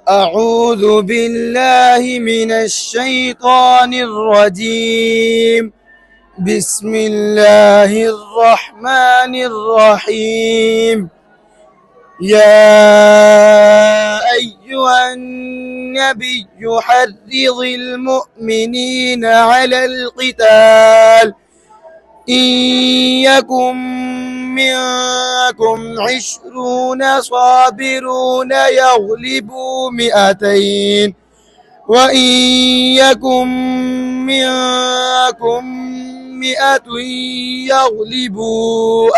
أعوذ بالله من الشيطان الرجيم. بسم الله الرحمن الرحيم. يا أيها النبي حرض المؤمنين على القتال إن يكن منكم 20 صابرون يغلبوا 200 وإن يكن منكم 100 يغلبوا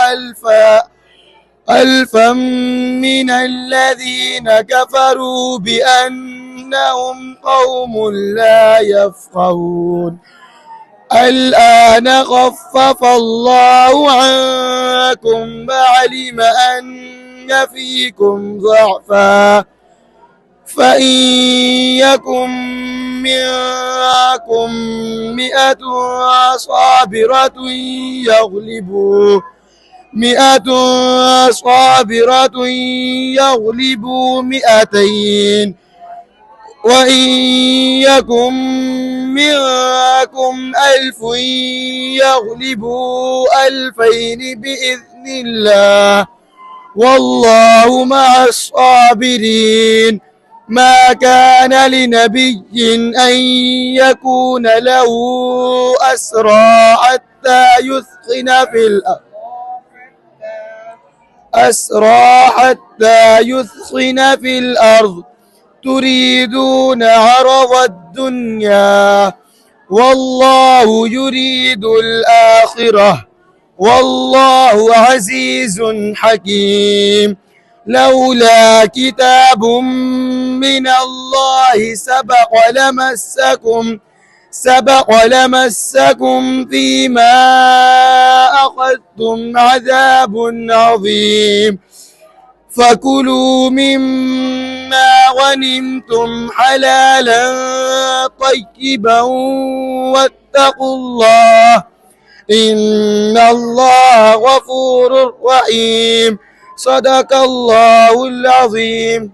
ألفا من الذين كفروا بأنهم قوم لا يفقهون. الآن خفف الله عنكم وعلم أن فيكم ضعفا فإن يكن منكم 100 صابرة يغلبوا 200 وإن يكن منكم 1000 يغلبوا 2000 بإذن الله والله مع الصابرين. ما كان لنبي أن يكون له أسرى حتى يثخن في الأرض تريدون عرض الدنيا والله يريد الآخرة والله عزيز حكيم. لولا كتاب من الله سبق لمسكم فيما أخذتم عذاب عظيم. فكلوا مما غنمتم حلالا طيبا واتقوا الله إن الله غفور رحيم. صدق الله العظيم.